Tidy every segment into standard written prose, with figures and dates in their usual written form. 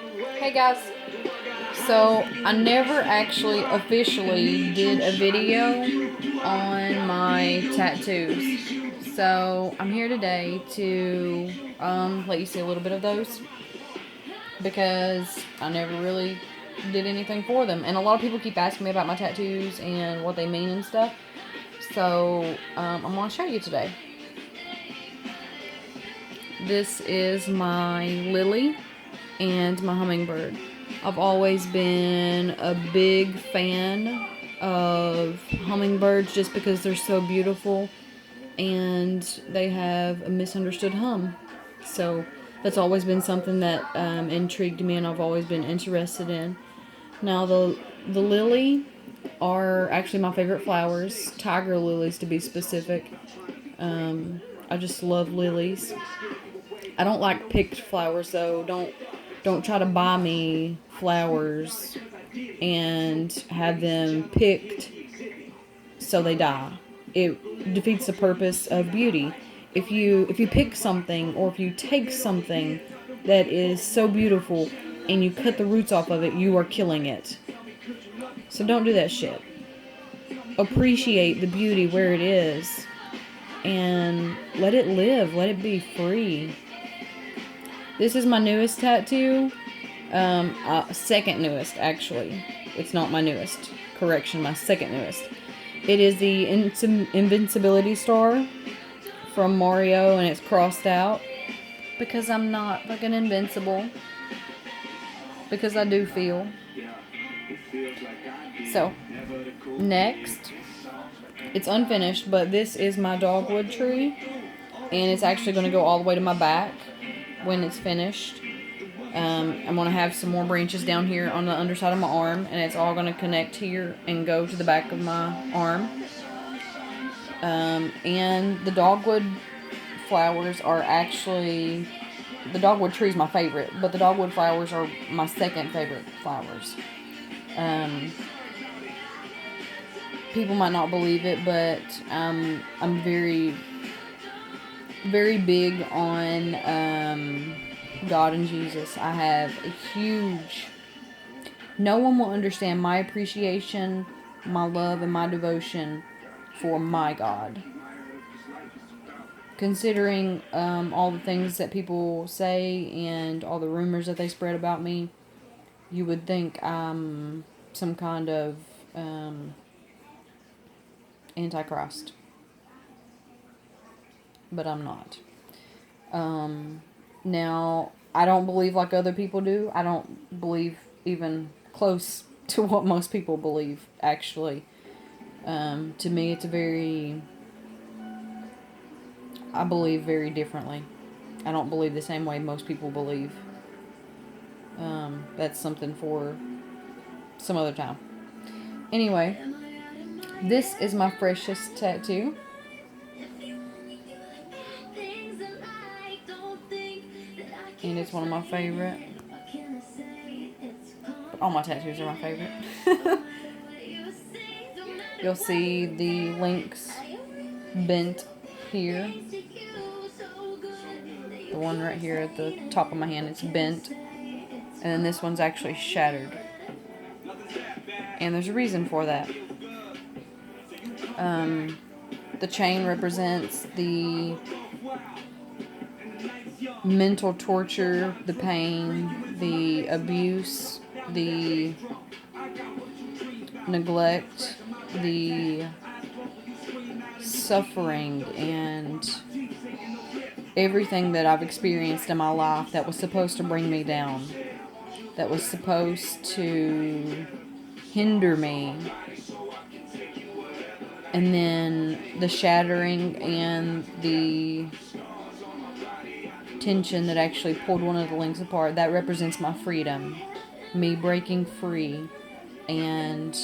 Hey guys, so I never actually officially did a video on my tattoos. So I'm here today to let you see a little bit of those because I never really did anything for them. And a lot of people keep asking me about my tattoos and what they mean and stuff. So I'm going to show you today. This is my lily and my hummingbird. I've always been a big fan of hummingbirds just because they're so beautiful and they have a misunderstood hum. So that's always been something that intrigued me and I've always been interested in. Now the lily are actually my favorite flowers, tiger lilies to be specific. I just love lilies. I don't like picked flowers though. Don't try to buy me flowers and have them picked so they die. It defeats the purpose of beauty. If you pick something or if you take something that is so beautiful and you cut the roots off of it, you are killing it. So don't do that shit. Appreciate the beauty where it is and let it live. Let it be free. This is my newest tattoo. Second newest, actually. It's not my newest. Correction, my second newest. It is the Invincibility Star from Mario, and it's crossed out. Because I'm not fucking invincible. Because I do feel. So, next. It's unfinished, but this is my dogwood tree. And it's actually going to go all the way to my back when it's finished. I'm going to have some more branches down here on the underside of my arm, and it's all going to connect here and go to the back of my arm. And the dogwood flowers are actually, the dogwood tree is my favorite, but the dogwood flowers are my second favorite flowers. People might not believe it, but I'm very, very big on God and Jesus. I have a huge... No one will understand my appreciation, my love, and my devotion for my God. Considering all the things that people say and all the rumors that they spread about me, you would think I'm some kind of Antichrist. But I'm not. Now, I don't believe like other people do. I don't believe even close to what most people believe, actually. To me, it's I believe very differently. I don't believe the same way most people believe. That's something for some other time. Anyway, this is my freshest tattoo. And it's one of my favorite. All my tattoos are my favorite. You'll see the links bent here. The one right here at the top of my hand is bent. And then this one's actually shattered. And there's a reason for that. The chain represents the mental torture, the pain, the abuse, the neglect, the suffering, and everything that I've experienced in my life that was supposed to bring me down, that was supposed to hinder me. And then the shattering and the tension that actually pulled one of the links apart, that represents my freedom. Me breaking free and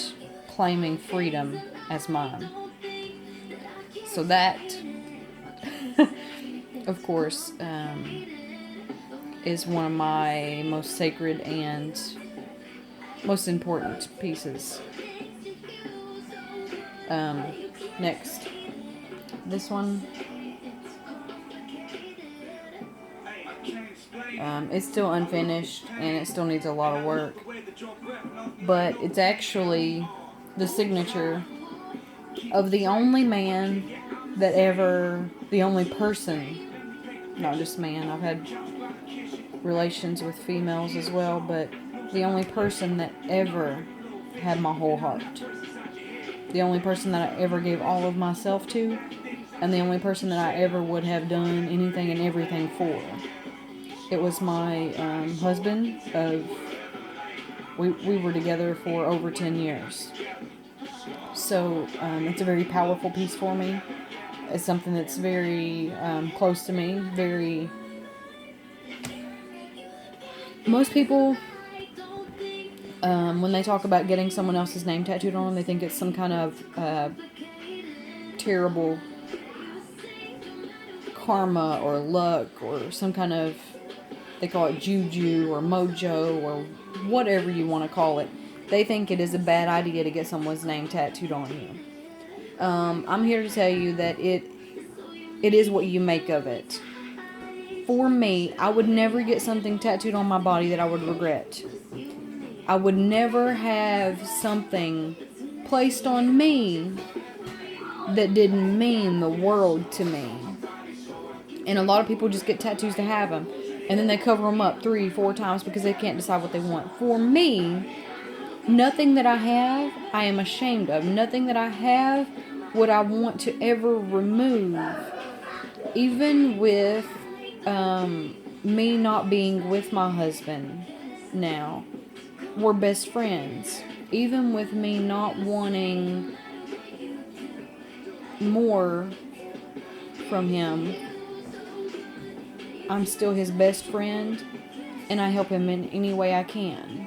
claiming freedom as mine. So that, of course, is one of my most sacred and most important pieces. Next, this one It's still unfinished and it still needs a lot of work. But it's actually the signature of the only man that ever, the only person, not just man, I've had relations with females as well, but the only person that ever had my whole heart. The only person that I ever gave all of myself to, and the only person that I ever would have done anything and everything for. It was my husband. We were together for over 10 years. So it's a very powerful piece for me. It's something that's very close to me. Most people, when they talk about getting someone else's name tattooed on them, they think it's some kind of terrible karma or luck or some kind of, they call it juju or mojo or whatever you want to call it. They think it is a bad idea to get someone's name tattooed on you. I'm here to tell you that it is what you make of it. For me, I would never get something tattooed on my body that I would regret. I would never have something placed on me that didn't mean the world to me. And a lot of people just get tattoos to have them. And then they cover them up 3-4 times because they can't decide what they want. For me, nothing that I have, I am ashamed of. Nothing that I have would I want to ever remove. Even with me not being with my husband now, we're best friends. Even with me not wanting more from him, I'm still his best friend, and I help him in any way I can.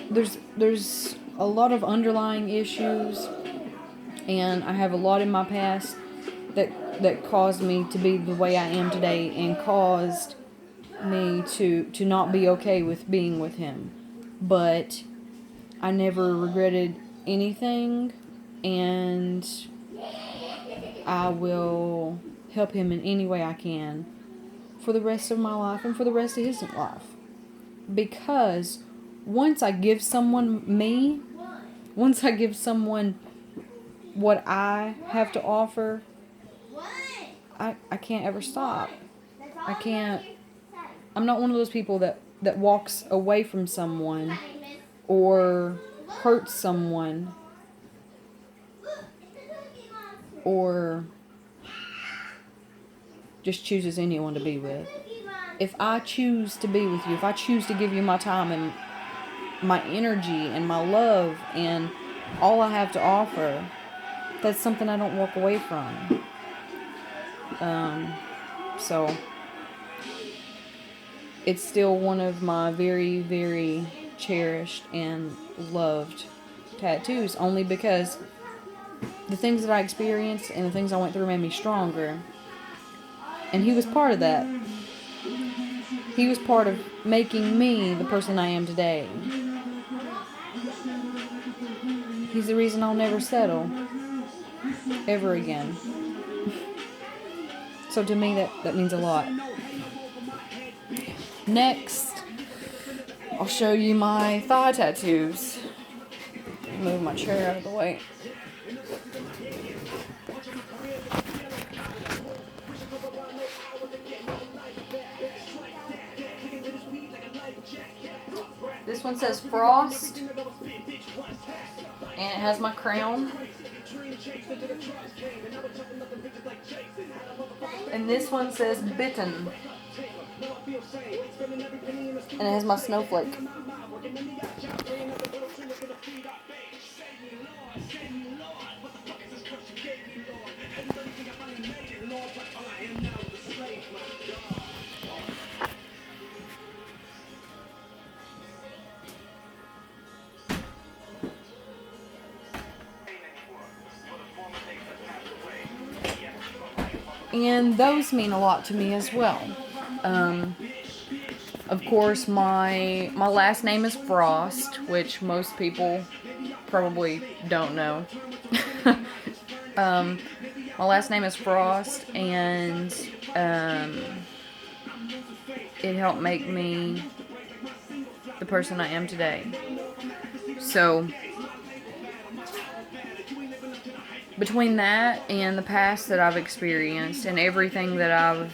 There's a lot of underlying issues, and I have a lot in my past that caused me to be the way I am today and caused me to not be okay with being with him. But I never regretted anything, and I will help him in any way I can for the rest of my life and for the rest of his life. Because once I give someone me, once I give someone what I have to offer, I can't ever stop. I'm not one of those people that walks away from someone or hurts someone or just chooses anyone to be with. If I choose to be with you, if I choose to give you my time and my energy and my love and all I have to offer, that's something I don't walk away from. So it's still one of my very, very cherished and loved tattoos, only because the things that I experienced and the things I went through made me stronger. And he was part of that. He was part of making me the person I am today. He's the reason I'll never settle ever again. So to me, that means a lot. Next, I'll show you my thigh tattoos. Move my chair out of the way. This one says Frost, and it has my crown. And this one says Bitten, and it has my snowflake. And those mean a lot to me as well. Of course, my last name is Frost, which most people probably don't know. My last name is Frost, and it helped make me the person I am today. So between that and the past that I've experienced and everything that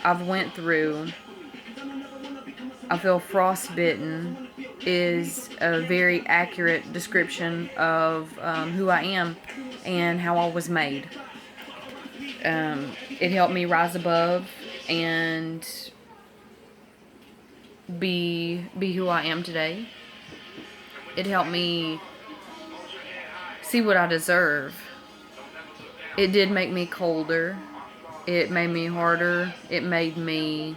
I've went through, I feel frostbitten is a very accurate description of who I am and how I was made. It helped me rise above and be who I am today. It helped me see what I deserve. It did make me colder. It made me harder. It made me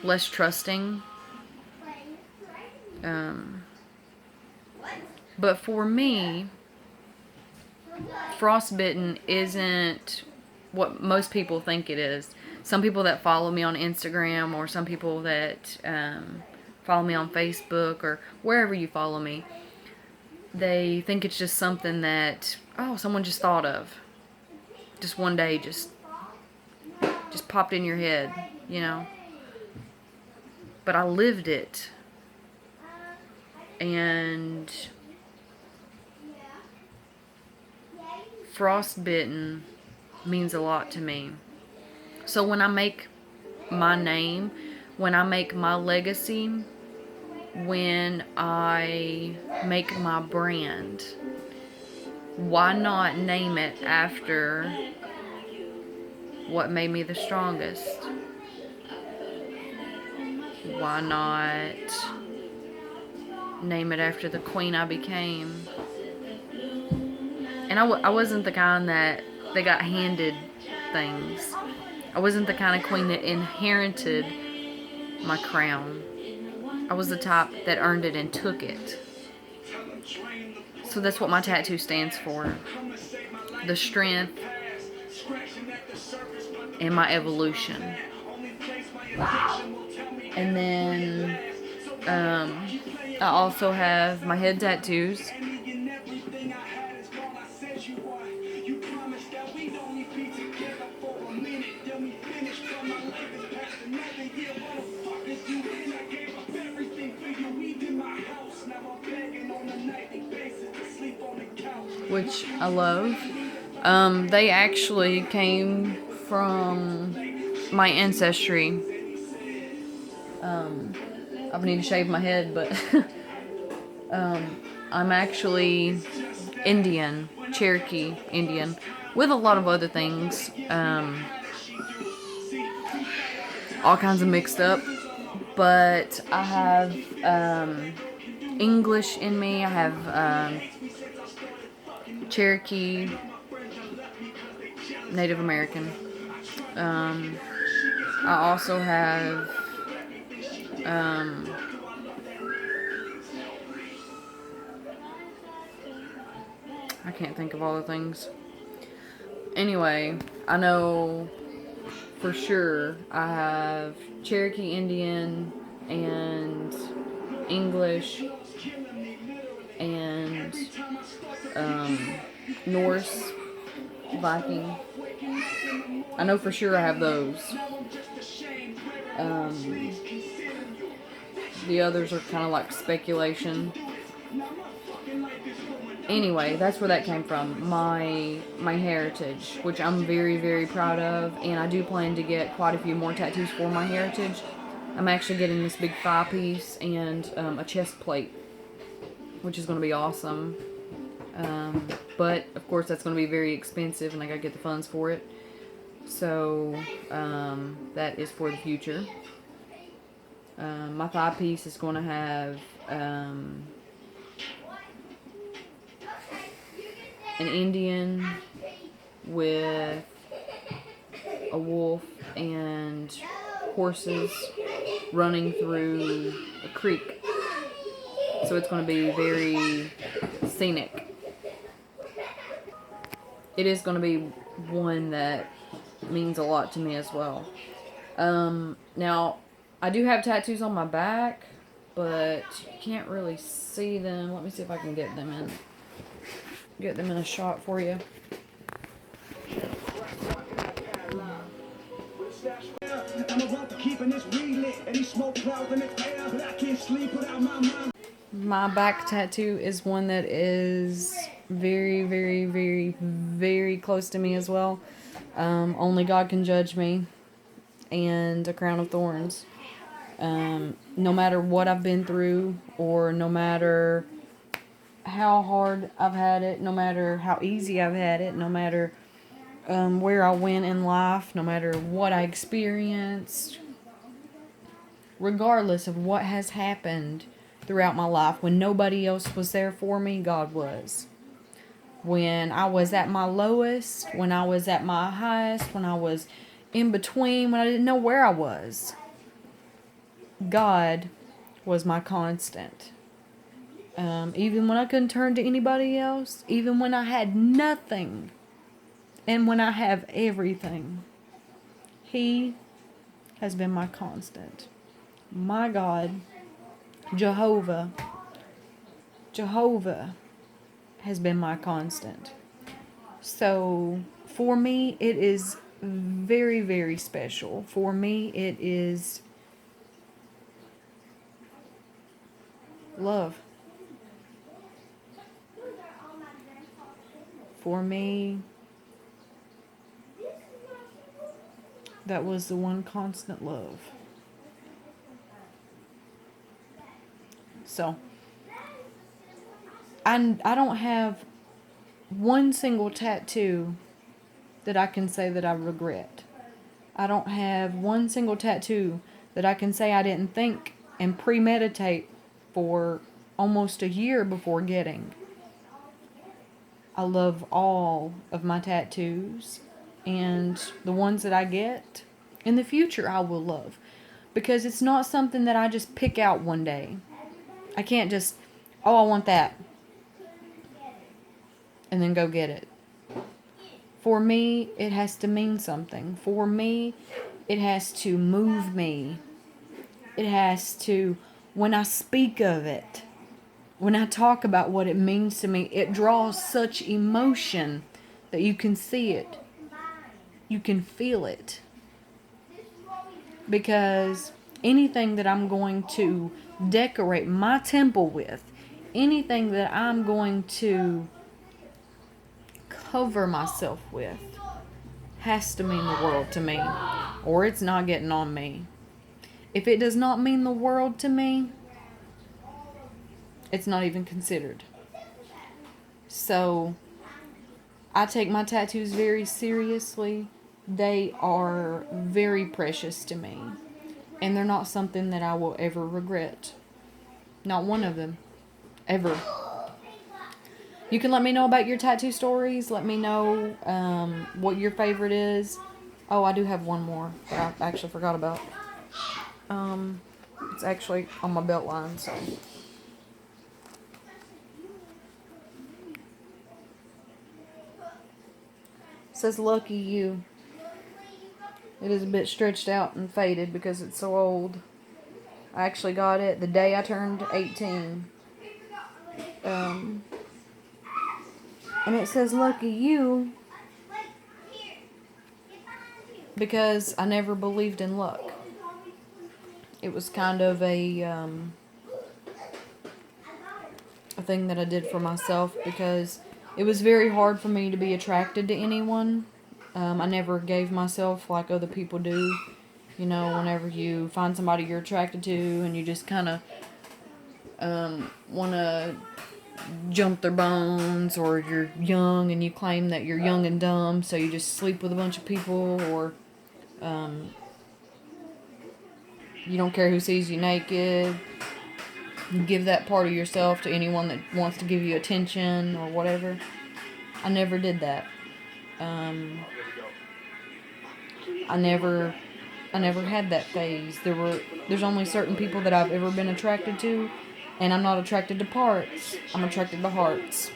less trusting. But for me, frostbitten isn't what most people think it is. Some people that follow me on Instagram, or some people that follow me on Facebook, or wherever you follow me, they think it's just something that, oh, someone just thought of. Just one day, just popped in your head, you know. But I lived it. And frostbitten means a lot to me. So when I make my name, when I make my legacy, when I make my brand, why not name it after what made me the strongest? Why not name it after the queen I became? And I wasn't the kind that got handed things. I wasn't the kind of queen that inherited my crown. I was the type that earned it and took it. So that's what my tattoo stands for. The strength and my evolution. And then I also have my head tattoos. Which I love. They actually came from my Ancestry. I need to shave my head, but I'm actually Indian, Cherokee Indian, with a lot of other things. All kinds of mixed up. But I have English in me. I have Cherokee, Native American. I also have I can't think of all the things. Anyway, I know for sure I have Cherokee Indian and English and Norse, Viking. I know for sure I have those. The others are kind of like speculation. Anyway, that's where that came from. My heritage, which I'm very, very proud of, and I do plan to get quite a few more tattoos for my heritage. I'm actually getting this big 5-piece and a chest plate, which is going to be awesome. But of course that's going to be very expensive, and I got to get the funds for it. So that is for the future. My 5-piece is going to have an Indian with a wolf and horses running through a creek. So it's going to be very scenic. It is going to be one that means a lot to me as well. Now, I do have tattoos on my back, but you can't really see them. Let me see if I can get them in a shot for you. My back tattoo is one that is very, very, very, very close to me as well. Only God can judge me, and a crown of thorns. No matter what I've been through, or no matter how hard I've had it, no matter how easy I've had it, no matter where I went in life, no matter what I experienced, regardless of what has happened throughout my life, when nobody else was there for me, God was. When I was at my lowest, when I was at my highest, when I was in between, when I didn't know where I was, God was my constant. Even when I couldn't turn to anybody else, even when I had nothing, and when I have everything, He has been my constant. My God, Jehovah has been my constant. So for me, it is very, very special. For me, it is love. For me, that was the one constant love. So, I don't have one single tattoo that I can say that I regret. I don't have one single tattoo that I can say I didn't think and premeditate for almost a year before getting. I love all of my tattoos, and the ones that I get in the future I will love, because it's not something that I just pick out one day. I can't just, oh, I want that, and then go get it. For me, it has to mean something. For me, it has to move me. It has to, when I speak of it, when I talk about what it means to me, it draws such emotion that you can see it. You can feel it. Because anything that I'm going to decorate my temple with, anything that I'm going to cover myself with, has to mean the world to me, or it's not getting on me. If it does not mean the world to me, it's not even considered. So, I take my tattoos very seriously. They are very precious to me. And they're not something that I will ever regret. Not one of them. Ever. You can let me know about your tattoo stories. Let me know what your favorite is. Oh, I do have one more that I actually forgot about. It's actually on my belt line, so. It says lucky you. It is a bit stretched out and faded because it's so old. I actually got it the day I turned 18. And it says lucky you because I never believed in luck. It was kind of a thing that I did for myself because it was very hard for me to be attracted to anyone. I never gave myself like other people do. You know, whenever you find somebody you're attracted to and you just kind of want to jump their bones, or you're young and you claim that you're young and dumb, so you just sleep with a bunch of people, or you don't care who sees you naked. You give that part of yourself to anyone that wants to give you attention or whatever. I never did that. I never had that phase. There's only certain people that I've ever been attracted to, and I'm not attracted to parts. I'm attracted to hearts.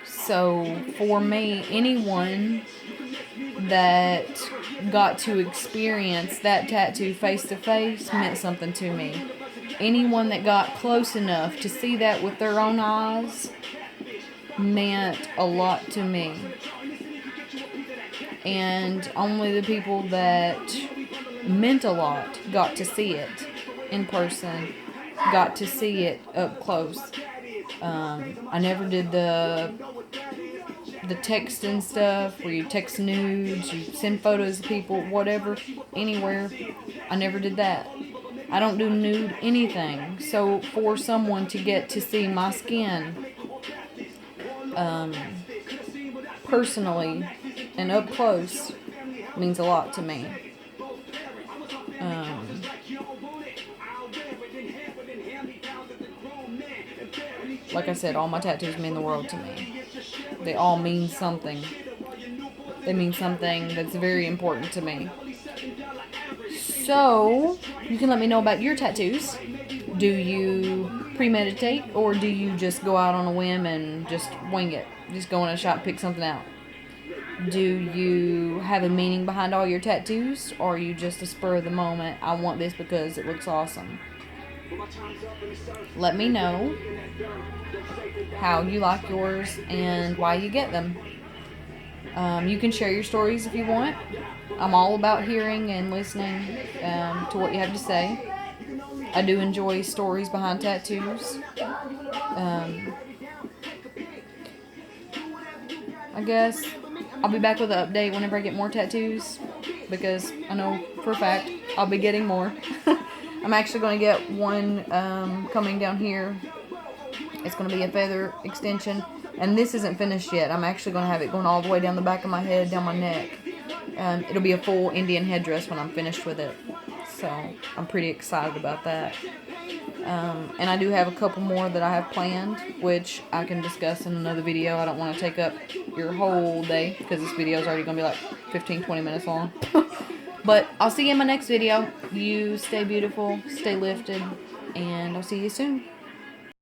So for me, anyone that got to experience that tattoo face to face meant something to me. Anyone that got close enough to see that with their own eyes meant a lot to me. And only the people that meant a lot. Got to see it in person. Got to see it up close. I never did the text and stuff where you text nudes, you send photos of people, whatever, anywhere. I never did that. I don't do nude anything. So for someone to get to see my skin personally and up close means a lot to me. Like I said, all my tattoos mean the world to me. They all mean something. They mean something that's very important to me. So, you can let me know about your tattoos. Do you premeditate, or do you just go out on a whim and just wing it? Just go in a shop, pick something out? Do you have a meaning behind all your tattoos, or are you just a spur of the moment, I want this because it looks awesome? Let me know how you like yours and why you get them. You can share your stories if you want. I'm all about hearing and listening to what you have to say. I do enjoy stories behind tattoos. I guess I'll be back with an update whenever I get more tattoos, because I know for a fact I'll be getting more. I'm actually going to get one coming down here. It's going to be a feather extension, and this isn't finished yet. I'm actually going to have it going all the way down the back of my head, down my neck. It'll be a full Indian headdress when I'm finished with it, so I'm pretty excited about that. And I do have a couple more that I have planned, which I can discuss in another video. I don't want to take up your whole day, because this video is already going to be like 15-20 minutes long. But I'll see you in my next video. You stay beautiful, stay lifted, and I'll see you soon.